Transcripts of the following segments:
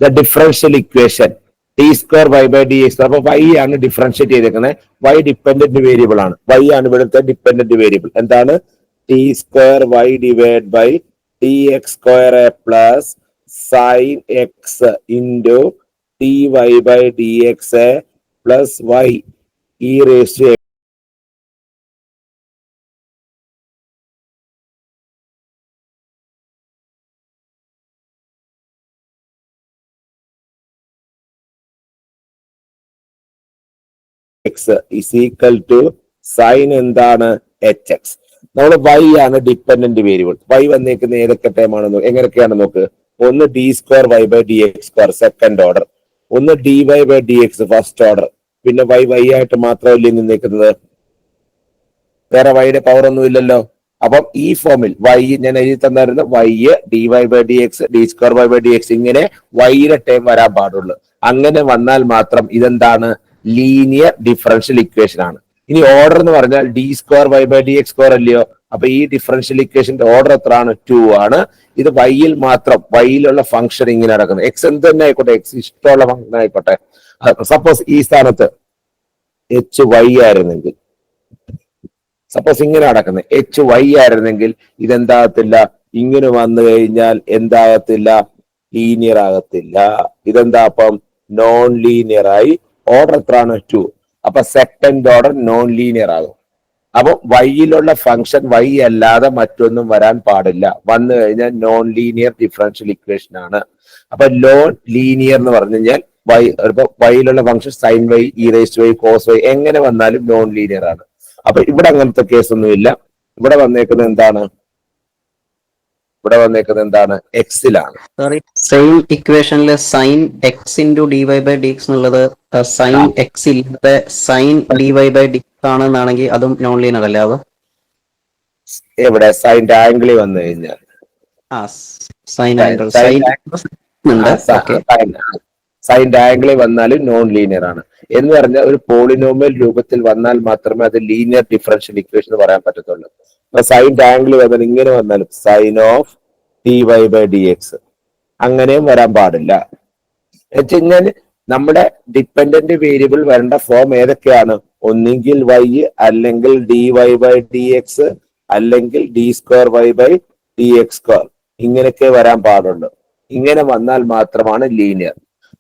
The differential equation D square Y by D X. അപ്പൊ Y ആണ് differentiate ചെയ്തേക്കുന്നത്. Y dependent variable ആണ്. Y ആണ് ഇവിടുത്തെ ഡിപ്പെൻഡന്റ് വേരിയബിൾ. എന്താണ്? D square Y divide by D X square a plus sine X into D Y by D X a plus Y E raise to X is equal to sine എന്താണ്? H X. നമ്മൾ Y ആണ് dependent variable. Y വന്നേക്കുന്ന ഏതൊക്കെ ടൈമാണെന്ന് എങ്ങനെയൊക്കെയാണ് നോക്ക്. ഒന്ന് D square Y by D X square second order, ഒന്ന് D Y by D X first order, പിന്നെ വൈ വൈ ആയിട്ട് മാത്രമല്ലേ നിന്നേക്കുന്നത്, വേറെ വൈയുടെ പവർ ഒന്നും ഇല്ലല്ലോ. അപ്പം ഈ ഫോമിൽ വൈ ഞാൻ എഴുതി തന്നായിരുന്നു, y d Y by D x d square Y by D x ഇങ്ങനെ വൈയുടെ ടൈം വരാൻ പാടുള്ളൂ. അങ്ങനെ വന്നാൽ മാത്രം ഇതെന്താണ്? ലീനിയർ ഡിഫറൻഷ്യൽ ഇക്വേഷൻ ആണ്. ഇനി ഓർഡർ എന്ന് പറഞ്ഞാൽ d square Y by D X square അല്ലയോ. അപ്പൊ ഈ ഡിഫറൻഷ്യൽ ഇക്വേഷന്റെ ഓർഡർ എത്രയാണ്? 2 ആണ്. ഇത് വൈയിൽ മാത്രം, വൈയിലുള്ള ഫംഗ്ഷൻ ഇങ്ങനെ നടക്കുന്നത്. എക്സ് എന്ത് തന്നെ ആയിക്കോട്ടെ, എക്സ് ഇഷ്ടമുള്ള ഫംഗ്ഷൻ ആയിക്കോട്ടെ. സപ്പോസ് ഈ സ്ഥാനത്ത് എച്ച് വൈ ആയിരുന്നെങ്കിൽ, സപ്പോസ് ഇങ്ങനെ നടക്കുന്നത് എച്ച് വൈ ആയിരുന്നെങ്കിൽ ഇതെന്താകത്തില്ല? ഇങ്ങനെ വന്നു കഴിഞ്ഞാൽ എന്താകത്തില്ല? ലീനിയർ ആകത്തില്ല. ഇതെന്താ? അപ്പം നോൺ ലീനിയർ ആയി. ഓർഡർ എത്രയാണ്? 2. അപ്പൊ സെക്കൻഡ് ഓർഡർ നോൺ ലീനിയർ ആകും. അപ്പൊ വൈയിലുള്ള ഫംഗ്ഷൻ വൈ അല്ലാതെ മറ്റൊന്നും വരാൻ പാടില്ല. വന്നു കഴിഞ്ഞാൽ നോൺ ലീനിയർ ഡിഫറൻഷ്യൽ ഇക്വേഷൻ ആണ്. അപ്പൊ നോൺ ലീനിയർ എന്ന് പറഞ്ഞു കഴിഞ്ഞാൽ വൈ, ഇപ്പൊ വൈയിലുള്ള function sine Y E raise Y cos Y എങ്ങനെ വന്നാലും നോൺ ലീനിയർ ആണ്. അപ്പൊ ഇവിടെ അങ്ങനത്തെ കേസൊന്നും ഇല്ല. ഇവിടെ വന്നേക്കുന്നത് എന്താണ്? ഇവിടെ വന്നേക്കുന്നത് എന്താണ്? എക്സിലാണ്. സെയിം ഇക്വേഷനിലെ sine X into D Y by D X എന്നുള്ളത് സൈൻ എക്സ് ഇല്ലാതെ sine D Y by D X ആണെന്നാണെങ്കിൽ അതും നോൺ ലീനിയർ അല്ലേ? അത് എവിടെ? സൈൻ്റെ ആംഗിളിൽ വന്നു കഴിഞ്ഞാൽ സൈൻ്റെ ആംഗിളിൽ വന്നാലും നോൺ ലീനിയർ ആണ്. എന്ന് പറഞ്ഞാൽ ഒരു പോളിനോമിയൽ രൂപത്തിൽ വന്നാൽ മാത്രമേ അത് ലീനിയർ ഡിഫറൻഷ്യൽ ഇക്വേഷൻ എന്ന് പറയാൻ പറ്റത്തുള്ളൂ. അപ്പൊ സൈൻ്റെ ആംഗിളിൽ വന്നാൽ ഇങ്ങനെ വന്നാലും sine of t Y by D x അങ്ങനെയും വരാൻ പാടില്ല. വെച്ചുകഴിഞ്ഞാൽ നമ്മുടെ ഡിപ്പെൻഡന്റ് വേരിയബിൾ വരേണ്ട ഫോം ഏതൊക്കെയാണ്? ഒന്നെങ്കിൽ വൈ, അല്ലെങ്കിൽ D Y by D X, അല്ലെങ്കിൽ D square Y by D X square. ഇങ്ങനെയൊക്കെ വരാൻ പാടുള്ളൂ. ഇങ്ങനെ വന്നാൽ മാത്രമാണ് ലീനിയർ.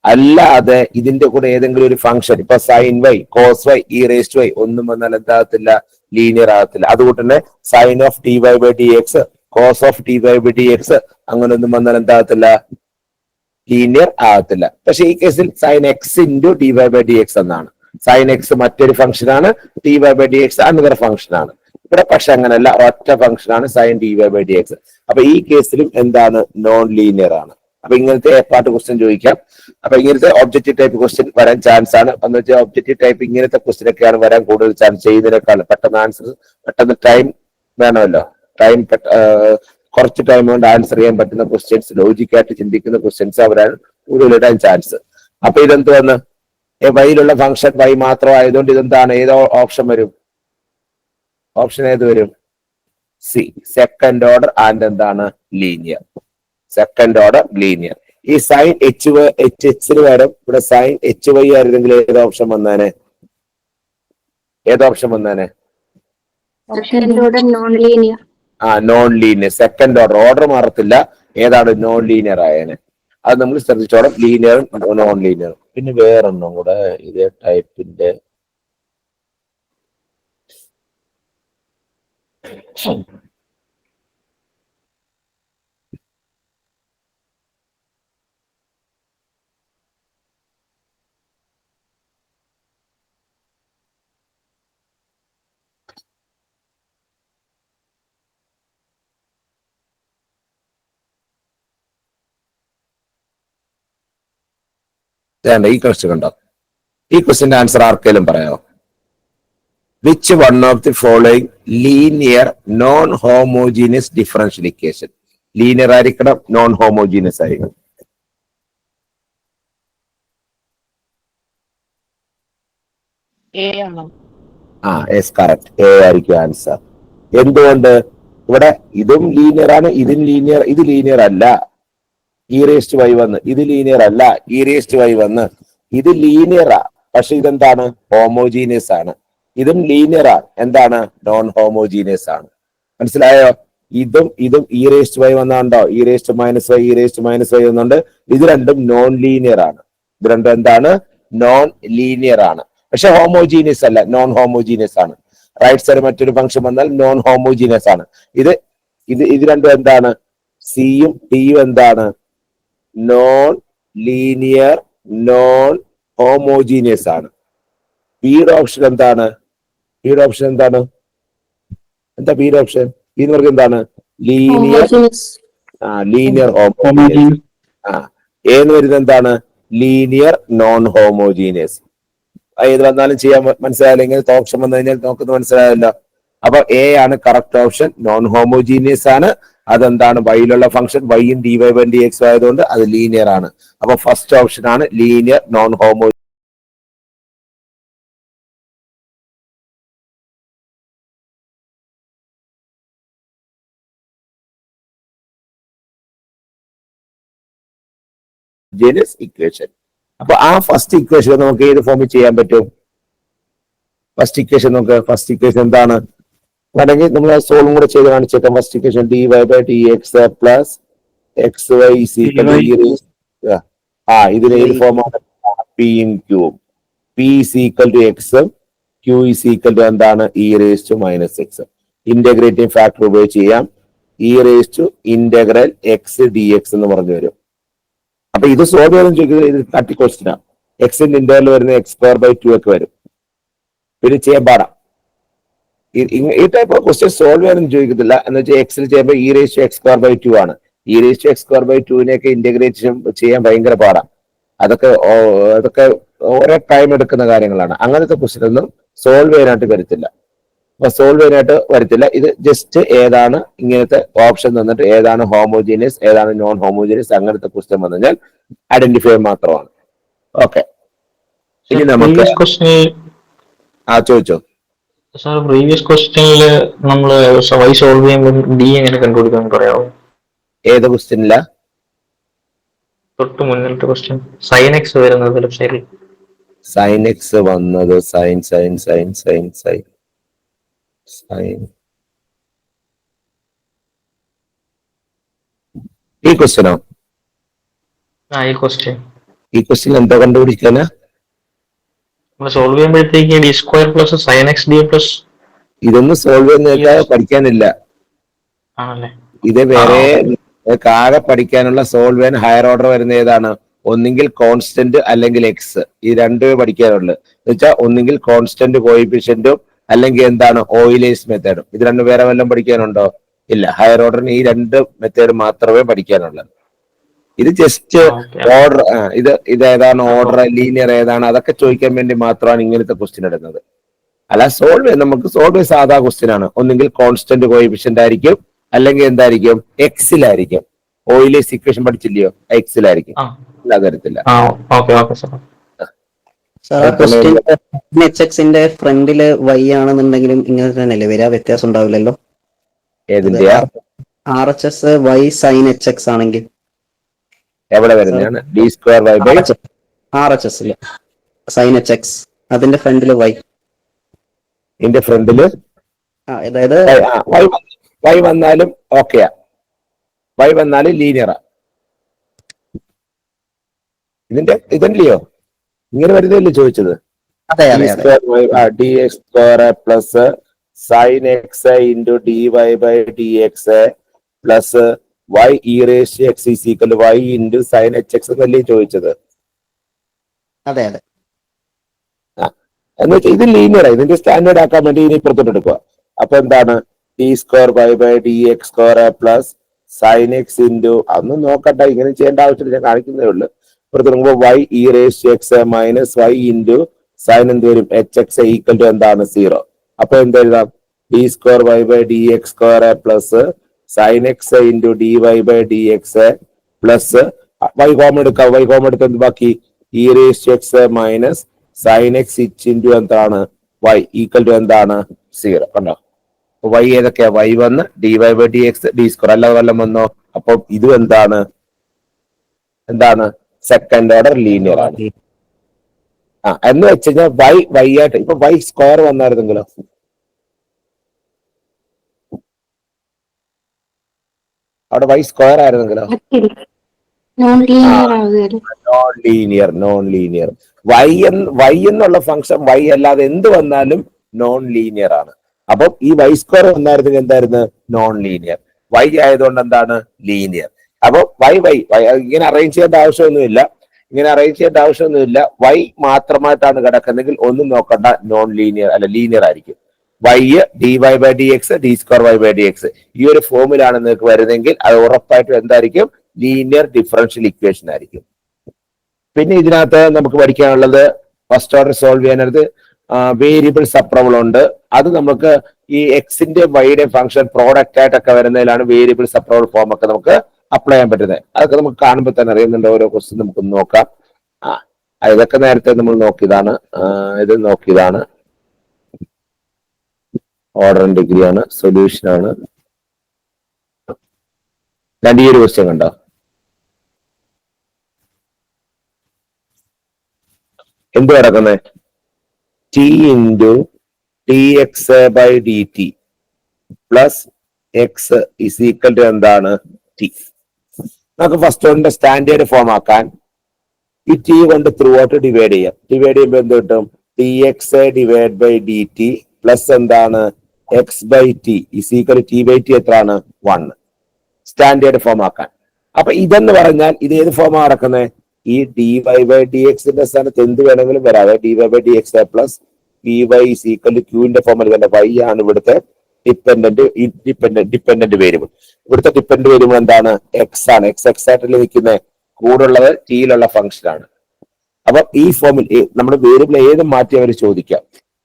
അല്ലാതെ ഇതിന്റെ കൂടെ ഏതെങ്കിലും ഒരു ഫംഗ്ഷൻ, ഇപ്പൊ sine y cos y E raise y ഒന്നും വന്നാൽ എന്താകത്തില്ല? ലീനിയർ ആകത്തില്ല. അതുകൊണ്ട് തന്നെ sine of t Y by D x cos of t Y by D x അങ്ങനെ ഒന്നും വന്നാൽ എന്താകത്തില്ല? ലീനിയർ ആകത്തില്ല. പക്ഷെ ഈ കേസിൽ sine X into D Y by D x എന്നാണ്. സൈൻ എക്സ് മറ്റൊരു ഫംഗ്ഷൻ ആണ്, t Y by D x another function ആണ്. ഇവിടെ പക്ഷെ അങ്ങനല്ല, ഒറ്റ ഫംഗ്ഷൻ ആണ് sign D Y by D X. അപ്പൊ ഈ കേസിലും എന്താണ്? നോൺ ലീനിയർ ആണ്. അപ്പൊ ഇങ്ങനത്തെ എ പാർട്ട് ക്വസ്റ്റ്യൻ ചോദിക്കാം. അപ്പൊ ഇങ്ങനത്തെ ഒബ്ജക്റ്റീവ് ടൈപ്പ് ക്വസ്റ്റ്യൻ വരാൻ ചാൻസ് ആണ്. എന്ന് വെച്ചാൽ ഒബ്ജക്റ്റീവ് ടൈപ്പ് ഇങ്ങനത്തെ ക്വസ്റ്റ്യൻ ഒക്കെയാണ് വരാൻ കൂടുതൽ ചാൻസ്. ചെയ്യുന്നതിനേക്കാൾ പെട്ടെന്ന് ആൻസർ, പെട്ടെന്ന് ടൈം വേണമല്ലോ. ടൈം കുറച്ച് ടൈം കൊണ്ട് ആൻസർ ചെയ്യാൻ പറ്റുന്ന ക്വസ്റ്റ്യൻസ്, ലോജിക്കായിട്ട് ചിന്തിക്കുന്ന ക്വസ്റ്റ്യൻസ് അവരാണ് കൂടുതൽ ഇടാൻ ചാൻസ്. അപ്പൊ ഇതെന്ത് വന്ന് വൈയിലുള്ള ഫംഗ്ഷൻ വൈ മാത്രം ആയതുകൊണ്ട് ഇതെന്താണ്? ഏതോ ഓപ്ഷൻ വരും? ഓപ്ഷൻ ഏത് വരും? സി, സെക്കൻഡ് ഓർഡർ ആൻഡ് എന്താണ്? ലീനിയർ. Second order linear. ഈ സൈൻ എച്ച് എച്ചിന് പകരം ഇവിടെ സൈൻ എച്ച് വൈ ആയിരുന്നെങ്കിൽ ഏത് ഓപ്ഷൻ വന്നാനെ? ഏത് ഓപ്ഷൻ വന്നാനെ? Non linear. Second order, order മാറത്തില്ല. ഏതാണ്? നോൺ ലീനിയർ ആയേനെ. അത് നമ്മൾ ശ്രദ്ധിച്ചോളാം. ലീനിയറും നോൺ ലീനിയറും. പിന്നെ വേറൊന്നും കൂടെ ഇതേ ടൈപ്പിന്റെ ഈ ക്വസ്റ്റ്യൻ കണ്ടോ? ഈ ക്വസ്റ്റ്യന്റെ ആൻസർ ആർക്കെങ്കിലും പറയാമോ? Which one of the following linear non homogeneous differential equation? Linear ആയിരിക്കണം, നോൺ ഹോമോജീനിയസ് ആയിരിക്കണം. Yes, correct. എ ആയിരിക്കും ആൻസർ. എന്തുകൊണ്ട്? ഇവിടെ ഇതും ലീനിയർ ആണ്, ഇതും ലീനിയർ, ഇത് ലീനിയർ അല്ല. ഇ റേസ്റ്റ് വൈ വന്ന്, ഇത് ലീനിയർ അല്ല. ഇ റേസ്റ്റ് വൈ വന്ന്, ഇത് ലീനിയറാ, പക്ഷെ ഇതെന്താണ്? ഹോമോജീനിയസ് ആണ്. ഇതും ലീനിയറാ, എന്താണ്? നോൺ ഹോമോജീനിയസ് ആണ്. മനസ്സിലായോ? ഇതും ഇ റേസ്റ്റ് വൈ വന്നുണ്ടോ? E raise to minus Y, E raise to minus Y വന്നുണ്ട്. ഇത് രണ്ടും നോൺ ലീനിയർ ആണ്. ഇത് രണ്ടും എന്താണ്? നോൺ ലീനിയർ ആണ്. പക്ഷെ ഹോമോജീനിയസ് അല്ല, നോൺ ഹോമോജീനിയസ് ആണ്. റൈറ്റ് സൈഡ് മറ്റൊരു ഫംഗ്ഷൻ വന്നാൽ നോൺ ഹോമോജീനിയസ് ആണ്. ഇത് ഇത് രണ്ടും എന്താണ്? സിയും ടിയും എന്താണ്? നോൺ ലീനിയർ, നോൺ ഹോമോജീനിയസ് ആണ്. ബിയുടെ ഓപ്ഷൻ എന്താണ്? ബിയുടെ ഓപ്ഷൻ എന്താണ്? എന്താ ബിയുടെ ഓപ്ഷൻ? ബി എന്ന് പറഞ്ഞാൽ എന്താണ്? Linear, linear homogeneous. എന്ന് വരുന്നത് എന്താണ്? Linear non homogeneous. ഏത് വന്നാലും ചെയ്യാൻ മനസ്സിലായില്ല. ഇങ്ങനത്തെ ഓപ്ഷൻ വന്നു കഴിഞ്ഞാൽ നോക്കുന്നത് മനസ്സിലായല്ലോ. അപ്പൊ എ ആണ് കറക്റ്റ് ഓപ്ഷൻ, നോൺ ഹോമോജീനിയസ് ആണ്. അതെന്താണ്? വൈയിലുള്ള ഫംഗ്ഷൻ വൈയും D Y by D X ആയതുകൊണ്ട് അത് ലീനിയർ ആണ്. അപ്പൊ ഫസ്റ്റ് ഓപ്ഷൻ ആണ് ലീനിയർ നോൺ ഹോമോ. ഇക്വേഷൻ. അപ്പൊ ആ ഫസ്റ്റ് ഇക്വേഷൻ നമുക്ക് ഏത് ഫോമിൽ ചെയ്യാൻ പറ്റും? ഫസ്റ്റ് ഇക്വേഷൻ നോക്ക്. ഫസ്റ്റ് ഇക്വേഷൻ എന്താണ്? വേണമെങ്കിൽ നമ്മൾ സോൾവും കൂടെ ചെയ്ത് കാണിച്ചേക്കാം. First equation D Y by D X plus X Y ഇതിന് ഏത് ഫോമാണ്? പിയും ക്യൂവും. പി ഇസ് ഈക്വൽ ടു എക്സും ക്യൂ ഇസ് ഈക്വൽ ടു എന്താണ്? E raise to minus x. Integrating factor ഉപയോഗിച്ച് ചെയ്യാം. E raise to integral x d x എന്ന് പറഞ്ഞു വരും. അപ്പൊ ഇത് സോൾവ് ചെയ്യാൻ ചോദിക്കുന്നത് ഇത് തട്ടി ക്വസ്റ്റ്യനാ. എക്സിന്റെ ഇന്റർവൽ വരുന്ന എക്സ് സ്ക്വയർ ബൈ 2 ഒക്കെ വരും. പിന്നെ ചെയ്യാൻ പാടാം. ഈ ടൈപ്പ് ഓഫ് ക്വസ്റ്റ്യൻ സോൾവ് ചെയ്യാനും ചോദിക്കത്തില്ല. എന്ന് വെച്ചാൽ എക്സിൽ ചെയ്യുമ്പോൾ e raise to x square by 2 ആണ്. E raise to x square by 2 integration ചെയ്യാൻ ഭയങ്കര പാടാം. അതൊക്കെ ഓരോ ടൈം എടുക്കുന്ന കാര്യങ്ങളാണ്. അങ്ങനത്തെ ക്വസ്റ്റ്യൻ ഒന്നും സോൾവ് ചെയ്യാനായിട്ട് വരത്തില്ല. അപ്പൊ സോൾവ് ചെയ്യാനായിട്ട് വരത്തില്ല. ഇത് ജസ്റ്റ് ഏതാണ് ഇങ്ങനത്തെ ഓപ്ഷൻ തന്നിട്ട് ഏതാണ് ഹോമോജീനിയസ്, ഏതാണ് നോൺ ഹോമോജീനിയസ്, അങ്ങനത്തെ ക്വസ്റ്റ്യൻ വന്നു കഴിഞ്ഞാൽ ഐഡന്റിഫൈ മാത്രമാണ്. ഓക്കെ, ഇനി നമുക്ക് ചോദിച്ചോ. സാർ പ്രീവിയസ് ക്വസ്റ്റ്യനിൽ നമ്മൾ വൈ സോൾവ് ചെയ്യുമ്പോൾ ഡി എങ്ങനെ കണ്ടുപിടിക്കാൻ പറയാമോ? ഏത് ക്വസ്റ്റ്യനില്ല? തൊട്ട് മുന്നിലത്തെ ക്വസ്റ്റ്യൻ സൈൻ എക്സ് വരുന്നത് ലെഫ്റ്റ് സൈഡിൽ. സൈൻ എക്സ് വന്നത് sine sine sine sine sine sine ഈ ക്വസ്റ്റ്യനോ? ഈ ക്വസ്റ്റ്യൻ എന്താ കണ്ടുപിടിക്കാനാ? സോൾവ് ചെയ്യുമ്പോഴത്തേക്ക് d square plus sine x d plus. ഇതൊന്നും സോൾവ് ചെയ്യുന്നതൊക്കെ പഠിക്കാനില്ല. ആണല്ലേ? ഇത് വേറെ ആകെ പഠിക്കാനുള്ള സോൾവ് ചെയ്യാൻ ഹയർ ഓർഡർ വരുന്ന ഏതാണ്? ഒന്നുകിൽ കോൺസ്റ്റന്റ് അല്ലെങ്കിൽ എക്സ്. ഈ രണ്ടുമേ പഠിക്കാനുള്ളു. എന്ന് വെച്ചാൽ ഒന്നുകിൽ കോൺസ്റ്റന്റ് കോയിഫിഷ്യന്റും അല്ലെങ്കിൽ എന്താണ് ഓയിലേഴ്സ് മെത്തേഡും. ഇത് രണ്ടും വേറെ വല്ലതും പഠിക്കാനുണ്ടോ? ഇല്ല. ഹയർ ഓർഡറിന് ഈ രണ്ട് മെത്തേഡ് മാത്രമേ പഠിക്കാനുള്ളൂ. ഇത് ജസ്റ്റ് ഓർഡർ, ഇത് ഏതാണ് ഓർഡർ, ലീനിയർ ഏതാണ്, അതൊക്കെ ചോദിക്കാൻ വേണ്ടി മാത്രമാണ് ഇങ്ങനത്തെ ക്വസ്റ്റ്യൻ എടുക്കുന്നത്. അല്ല സോൾവ് ചെയ്യാൻ നമുക്ക് സോൾവ് ചെയ്യാൻ സാധാ ക്വസ്റ്റ്യൻ ആണ്. ഒന്നുകിൽ കോൺസ്റ്റന്റ് കോയിഫിഷ്യന്റ് ആയിരിക്കും, അല്ലെങ്കിൽ എന്തായിരിക്കും? എക്സിലായിരിക്കും. ഓയിലേഴ്സ് ഇക്വേഷൻ പഠിച്ചില്ലയോ? എക്സിലായിരിക്കും. തരത്തില്ല. എക്സിന്റെ ഫ്രണ്ടില് വൈ ആണെന്നുണ്ടെങ്കിലും ഇങ്ങനെ തന്നെയല്ലേ വരിക? വ്യത്യാസം ഉണ്ടാവില്ലല്ലോ. ഏതിന്റെയാ? R H S Y sine H X ആണെങ്കിൽ എവിടെ വരുന്നതാണ്? D square Y by R H S sine H X. അതിന്റെ ഫ്രണ്ടില് വൈ. ഇതിന്റെ ഫ്രണ്ടില് അതായത് വൈ വന്നാലും ഓക്കെയാ. വൈ വന്നാലും ലീനിയറാ. ഇതല്ലയോ ഇങ്ങനെ വരുന്നല്ലേ ചോദിച്ചത്? D X square plus sine X into D Y by D X plus Y E raise to x is equal y into sine H x എന്നല്ലേ ചോദിച്ചത്? അതെ അതെ. എന്ന് വെച്ചാൽ ഇത് ലീനിയറാ. ഇതിന്റെ സ്റ്റാൻഡേർഡ് ആക്കാൻ വേണ്ടി ഇനി പുറത്തോട്ട് എടുക്കുക. അപ്പൊ എന്താണ്? D square Y by D X square plus sine X into, അതൊന്നും നോക്കണ്ട, ഇങ്ങനെ ചെയ്യേണ്ട ആവശ്യമില്ല, ഞാൻ കാണിക്കുന്നേ ഉള്ളൂ. പുറത്ത് y E raise to x minus y into sine എന്ത് വരും? എച്ച് എക്സ് ഈക്വൽ ടു എന്താണ്? 0. അപ്പൊ എന്തെഴുതാം? D square Y by D X square plus sine X into D Y by D X plus y common എടുക്കാം. Y common എടുത്ത് എന്ത് ബാക്കി? E raise to x minus sine x h into എന്താണ്? Y equal to എന്താണ്? 0. കണ്ടോ? Y ഏതൊക്കെയാ? Y വന്ന് d Y by D x d square, അല്ലാതെ വല്ലതും വന്നോ? അപ്പൊ ഇതും എന്താണ്? എന്താണ് സെക്കൻഡ് ഓർഡർ ലീനിയർ ആണ്. എന്ന് വെച്ച് കഴിഞ്ഞാൽ വൈ ആയിട്ട് ഇപ്പൊ വൈ സ്ക്വയർ വന്നായിരുന്നെങ്കിലോ, അവിടെ വൈ സ്ക്വയർ ആയിരുന്നെങ്കിലോ നോൺ ലീനിയർ. വൈ എന്നുള്ള ഫംഗ്ഷൻ വൈ അല്ലാതെ എന്ത് വന്നാലും നോൺ ലീനിയർ ആണ്. അപ്പം ഈ വൈ സ്ക്വയർ വന്നായിരുന്നെങ്കിൽ എന്തായിരുന്നു നോൺ ലീനിയർ. വൈ ആയതുകൊണ്ട് എന്താണ് ലീനിയർ. അപ്പൊ വൈ ഇങ്ങനെ അറേഞ്ച് ചെയ്യേണ്ട ആവശ്യമൊന്നുമില്ല. വൈ മാത്രമായിട്ടാണ് കിടക്കുന്നെങ്കിൽ ഒന്നും നോക്കണ്ട, നോൺ ലീനിയർ അല്ല ലീനിയർ ആയിരിക്കും. വൈ dy/dx d²y/dx ഈ ഒരു ഫോമിലാണ് നിങ്ങൾക്ക് വരുന്നതെങ്കിൽ അത് ഉറപ്പായിട്ടും എന്തായിരിക്കും ലീനിയർ ഡിഫറൻഷ്യൽ ഇക്വേഷൻ ആയിരിക്കും. പിന്നെ ഇതിനകത്ത് നമുക്ക് പഠിക്കാനുള്ളത് ഫസ്റ്റ് ഓർഡർ സോൾവ് ചെയ്യാനത് വേരിയബിൾ സപ്രബിൾ ഉണ്ട്. അത് നമുക്ക് ഈ എക്സിന്റെ വൈയുടെ ഫംഗ്ഷൻ പ്രോഡക്റ്റ് ആയിട്ടൊക്കെ വരുന്നതിലാണ് വേരിയബിൾ സപ്രബിൾ ഫോം ഒക്കെ നമുക്ക് അപ്ലൈ ചെയ്യാൻ പറ്റുന്നത്. അതൊക്കെ നമുക്ക് കാണുമ്പോൾ തന്നെ അറിയുന്നുണ്ട്. ഓരോ ക്വസ്റ്റ്യൻ നമുക്ക് നോക്കാം. ഇതൊക്കെ നേരത്തെ നമ്മൾ നോക്കിയതാണ്. ഇത് നോക്കിയതാണ്. ഓർഡർ ആൻഡ് ഡിഗ്രി ആണ്, സൊല്യൂഷൻ ആണ്. ഞാൻ ഈ ഒരു ക്വസ്റ്റ്യൻ കണ്ടോ, എന്ത് കിടക്കുന്നത് t into dx/dt plus x is equal to എന്താണ് ടി. നമുക്ക് ഫസ്റ്റ് ഓർഡറിന്റെ സ്റ്റാൻഡേർഡ് ഫോം ആക്കാൻ ഈ ടി കൊണ്ട് ത്രൂ ഔട്ട് ഡിവൈഡ് ചെയ്യാം. ഡിവൈഡ് ചെയ്യുമ്പോൾ എന്ത് കിട്ടും dx/dt പ്ലസ് എന്താണ് x/t is equal to t/t എത്രയാണ് 1. സ്റ്റാൻഡേർഡ് ഫോം ആക്കാൻ. അപ്പൊ ഇതെന്ന് പറഞ്ഞാൽ ഇത് ഏത് ഫോമാണ് നടക്കുന്നത്, ഈ dy/dxന്റെ സ്ഥാനത്ത് എന്ത് വേണമെങ്കിലും വരാതെ dy/dx plus py is equal to ക്യൂവിന്റെ ഫോമിൽ തന്നെ y ആണ് ഇവിടുത്തെ ഡിപ്പെൻഡന്റ് വേരിയബിൾ. ഇവിടുത്തെ ഡിപ്പെൻഡന്റ് വേരിയബിൾ എന്താണ് എക്സ് ആണ്. എക്സ് ആയിട്ട് നിൽക്കുന്ന കൂടുള്ളത് ടിയിലുള്ള ഫംഗ്ഷൻ ആണ്. അപ്പൊ ഈ ഫോമിൽ നമ്മുടെ വേരിയബിൾ ഏത് മാറ്റി അവർ ചോദിക്കാം.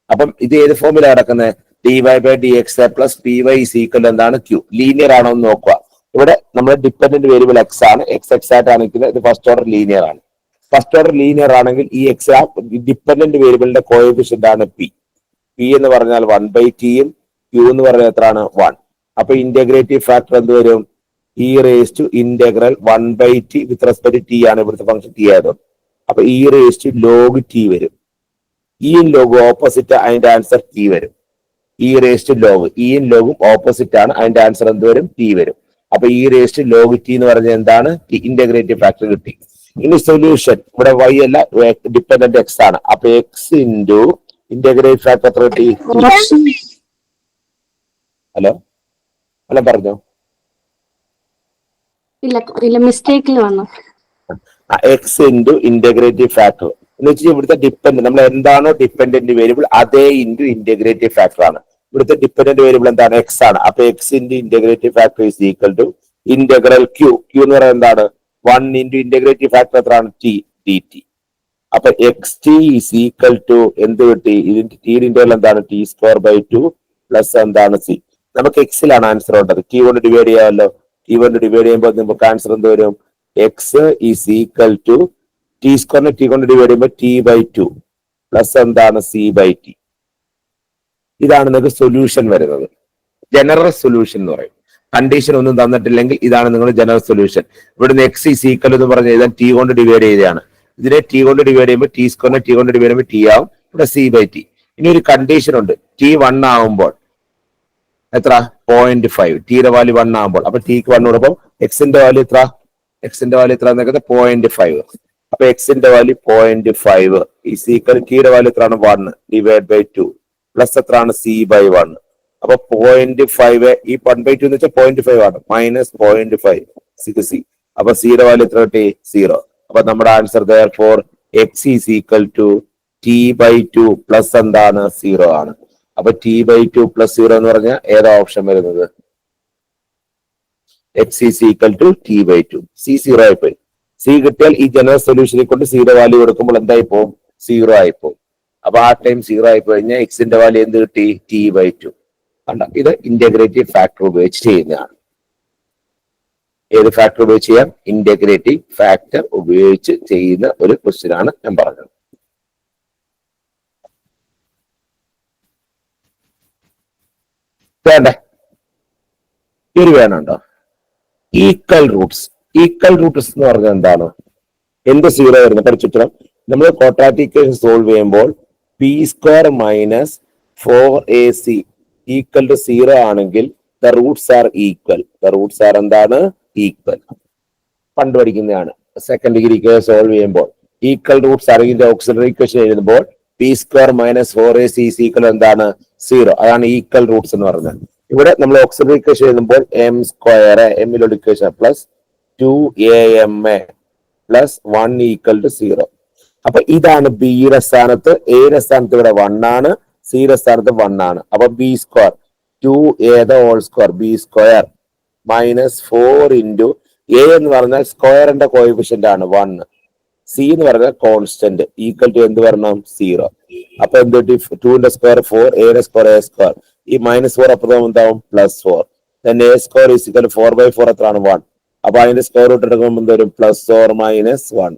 അപ്പം ഇത് ഏത് ഫോമിലാണ് നടക്കുന്നത് dy/dx plus py is equal എന്താണ് ക്യൂ. ലീനിയർ ആണോ എന്ന് നോക്കുക. ഇവിടെ നമ്മുടെ ഡിപ്പെൻഡന്റ് വേരിയബിൾ എക്സ് ആണ്. എക്സ് ആയിട്ടാണ് നിൽക്കുന്നത്. ഇത് ഫസ്റ്റ് ഓർഡർ ലീനിയർ ആണ്. ഫസ്റ്റ് ഓർഡർ ലീനിയർ ആണെങ്കിൽ ഈ എക്സ് ഡിപ്പെൻഡന്റ് വേരിയബിളിന്റെ കോഎഫിഷ്യന്റ് ആണ് പി. പി എന്ന് പറഞ്ഞാൽ 1/t-യും ക്യൂ എന്ന് പറഞ്ഞാൽ എത്രയാണ് 1. അപ്പൊ ഇന്റഗ്രേറ്റീവ് ഫാക്ടർ എന്ത് വരും e⁻⁴ integral 1/t with respect T ആണ് ഇവിടുത്തെ ഫംഗ്ഷൻ ടി ആയതുകൊണ്ട്. അപ്പൊ e⁻log t വരും. ഇയും ലോഗും ഓപ്പോസിറ്റ്, അതിന്റെ ആൻസർ ടി വരും. e⁻log ഇയും ലോഗും ഓപ്പോസിറ്റ് ആണ്, അതിന്റെ ആൻസർ എന്ത് വരും ടി വരും. അപ്പൊ e⁻log t എന്ന് പറഞ്ഞാൽ എന്താണ് ഇന്റഗ്രേറ്റീവ് ഫാക്ടർ കിട്ടി. ഇനി സൊല്യൂഷൻ ഇവിടെ y അല്ല ഡിപ്പെൻഡന്റ് എക്സ് ആണ്. അപ്പൊ എക്സ് ഇൻറ്റു ഇന്റഗ്രേറ്റീവ് ഫാക്ടർ എത്ര കിട്ടി. ഹലോ പറഞ്ഞോ. ഇല്ല മിസ്റ്റേക്കിൽ വന്നു. എക്സ് ഇൻറ്റു ഇന്റഗ്രേറ്റീവ് ഫാക്ടർ എന്ന് വെച്ചാൽ ഇവിടുത്തെ ഡിപ്പെൻഡന്റ് നമ്മൾ എന്താണോ ഡിപ്പെൻഡന്റ് വേരിയബിൾ അതേ ഇൻറ്റു ഇന്റഗ്രേറ്റീവ് ഫാക്ടർ ആണ്. ഇവിടുത്തെ ഡിപ്പെൻഡന്റ് വേരിയബിൾ എന്താണ് എക്സ് ആണ്. അപ്പൊ x into integrative factor is equal to integral q. Q എന്ന് പറയുന്നത് എന്താണ് 1 ഇൻറ്റു ഇന്റഗ്രേറ്റീവ് ഫാക്ടർ എത്രയാണ് ടി dt. അപ്പൊ x t is equal to എന്ത് കിട്ടി ഇതിന്റെ ടിയുടെ ഇന്റർവൽ എന്താണ് t²/2 പ്ലസ് എന്താണ് സി. നമുക്ക് എക്സിലാണ് ആൻസർ ഉള്ളത്. ടി കൊണ്ട് ഡിവൈഡ് ചെയ്യാമല്ലോ. ടി കൊണ്ട് ഡിവൈഡ് ചെയ്യുമ്പോൾ നമുക്ക് ആൻസർ എന്ത് വരും x is equal to t² t കൊണ്ട് ഡിവൈഡ് ചെയ്യുമ്പോൾ t/2 പ്ലസ് എന്താണ് c/t. ഇതാണ് നിങ്ങൾക്ക് സൊല്യൂഷൻ വരുന്നത്. ജനറൽ സൊല്യൂഷൻ എന്ന് പറയും. കണ്ടീഷൻ ഒന്നും തന്നിട്ടില്ലെങ്കിൽ ഇതാണ് നിങ്ങൾ ജനറൽ സൊല്യൂഷൻ. ഇവിടുന്ന് എക്സ് ഈസ് ഈക്വൽ എന്ന് പറഞ്ഞ എഴുതാൻ ടി കൊണ്ട് ഡിവൈഡ് ചെയ്തതാണ്. ഇതിനെ ടി കൊണ്ട് ഡിവൈഡ് ചെയ്യുമ്പോൾ t² ടി കൊണ്ട് ഡിവൈഡ് ചെയ്യുമ്പോൾ ടി ആവും. ഇവിടെ c/t. ഇനി ഒരു കണ്ടീഷൻ ഉണ്ട്. ടി 1 ആവുമ്പോൾ എത്ര 0.5 ടിയുടെ വാല്യൂ 1 ആകുമ്പോൾ. അപ്പൊ ടിക്ക് 1 കൊടുക്കും എക്സിന്റെ വാല്യൂ എത്ര എന്നത് 0.5. അപ്പൊ എക്സിന്റെ വാല്യൂ 0.5 ഈസ് ഈക്വൽ ടിയുടെ വാല്യൂ എത്രയാണ് 1 /2 പ്ലസ് എത്രയാണ് c/1. അപ്പൊ 0.5 ഈ 1/2 എന്ന് വെച്ചാൽ 0.5 ആണ് മൈനസ് 0.5 6c. അപ്പൊ സിയുടെ വാല്യൂ എത്ര കിട്ടി 0. അപ്പൊ നമ്മുടെ answer therefore x is equal to t/2 plus എന്താണ് 0 ആണ്. അപ്പൊ t/2 പ്ലസ് 0 എന്ന് പറഞ്ഞാൽ ഏതാ ഓപ്ഷൻ വരുന്നത് x is equal to t/2. C 0 ആയിപ്പോയി. സി കിട്ടിയാൽ ഈ ജനറൽ സൊല്യൂഷനെ കൊണ്ട് സിയുടെ വാല്യൂ കൊടുക്കുമ്പോൾ എന്തായി പോകും 0 ആയിപ്പോകും. അപ്പൊ ആ ടൈം 0 ആയിപ്പോ കഴിഞ്ഞാൽ എക്സിന്റെ വാല്യൂ എന്ത് കിട്ടി t/2. കണ്ട ഇത് ഇന്റഗ്രേറ്റീവ് ഫാക്ടർ ഉപയോഗിച്ച് ചെയ്യുന്നതാണ്. ഏത് ഫാക്ടർ ഉപയോഗിച്ച് ചെയ്യാം ഇന്റഗ്രേറ്റീവ് ഫാക്ടർ ഉപയോഗിച്ച് ചെയ്യുന്ന ഒരു ക്വസ്റ്റ്യൻ ആണ് ഞാൻ പറഞ്ഞത്. വേണ്ടേ ഇത് വേണുണ്ടോ ഈക്വൽ റൂട്ട്സ് എന്ന് പറഞ്ഞാൽ എന്താണ് എന്ത് സീറോ വരുന്നത് പഠിച്ചിട്ടണം. നമ്മൾ ക്വാഡ്രാറ്റിക് ഇക്വേഷൻ സോൾവ് ചെയ്യുമ്പോൾ b square minus 4ac equal to 0 ആണെങ്കിൽ the roots are equal. The roots are എന്താണ്? ഈക്വൽ. പണ്ട് പഠിക്കുന്നതാണ്. സെക്കൻഡ് ഡിഗ്രി ഇക്വേഷൻ സോൾവ് ചെയ്യുമ്പോൾ ഈക്വൽ റൂട്ട്സ് അറിയിന്റെ ഓക്സിലറി ഇക്വേഷൻ എഴുതുമ്പോൾ b square minus 4ac is equal എന്താണ്? 0. അതാണ് ഈക്വൽ റൂട്ട്സ് എന്ന് പറഞ്ഞത്. ഇവിടെ നമ്മൾ ഓക്സിലറി ഇക്വേഷൻ എഴുതുമ്പോൾ എം സ്ക്വയർ എമ്മിലുള്ള equation plus 2am plus 1 equal to 0. അപ്പൊ ഇതാണ് ബിയുടെ സ്ഥാനത്ത്. എയുടെ സ്ഥാനത്ത് ഇവിടെ 1 ആണ്, സിയുടെ സ്ഥാനത്ത് 1 ആണ്. അപ്പൊ b square 2a whole square b square minus 4 into a എന്ന് പറഞ്ഞാൽ സ്ക്വയറിന്റെ കോയിഫിഷ്യന്റ് ആണ് 1, സി എന്ന് പറഞ്ഞാൽ കോൺസ്റ്റന്റ് ഈക്വൽ ടു എന്ത് വരണം? 0. അപ്പൊ എന്ത് കിട്ടി? 2ന്റെ സ്ക്വയർ 4, എയുടെ സ്ക്വയർ എ സ്ക്വയർ, ഈ -4 അപ്പുറം എന്താവും? +4. then a square is equal 4/4 എത്രയാണ്? 1. അപ്പൊ അതിന്റെ സ്ക്വയർ റൂട്ട് എടുക്കുമ്പോൾ എന്ത് വരും? +or-1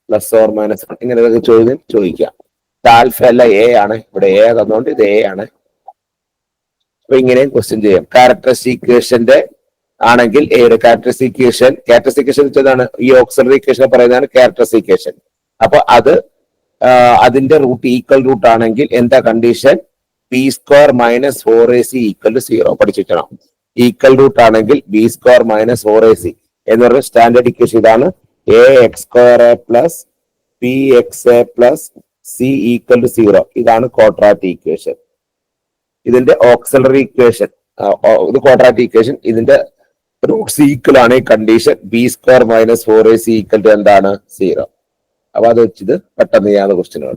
+or-1 ഇങ്ങനെ ചോദിക്കാം. ആൽഫ അല്ല എ ആണ്, ഇവിടെ എ തന്നുകൊണ്ട് ഇത് എ ആണ്. അപ്പൊ ഇങ്ങനെയും ക്വസ്റ്റ്യൻ ചെയ്യാം. ക്യാരക്ടറിസ്റ്റിക് ഇക്വേഷന്റെ ആണെങ്കിൽ എയുടെ ക്യാരക്ടറിസ്റ്റിക് ഇക്വേഷൻ വെച്ചതാണ് ഈ ഓക്സിലറി ഇക്വേഷൻ പറയുന്നതാണ് ക്യാരക്ടറിസ്റ്റിക് ഇക്വേഷൻ. അപ്പൊ അത് അതിന്റെ റൂട്ട് ഈക്വൽ റൂട്ട് ആണെങ്കിൽ എന്താ condition? B square minus 4ac equal to 0 പഠിച്ചിട്ടണം. ഈക്വൽ റൂട്ട് ആണെങ്കിൽ ബി സ്ക്വയർ മൈനസ് 4ac എന്ന് പറഞ്ഞ സ്റ്റാൻഡേർഡ് ഇക്വേഷൻ ഇതാണ്. ax² plus pxa plus c equal to 0. ഇതാണ് ക്വാഡ്രാറ്റിക് ഇക്വേഷൻ. ഇതിന്റെ ഓക്സിലറി ഇക്വേഷൻ ഇത് ക്വാഡ്രാറ്റിക് ഇക്വേഷൻ. ഇതിന്റെ റൂട്ട്സ് ഈക്വൽ ആണ് ഈ condition. B square minus 4ac equal to എന്താണ്? 0. അപ്പൊ അത് വെച്ചിത് പെട്ടെന്ന് ചെയ്യാവുന്ന ക്വസ്റ്റ്യനുകൾ.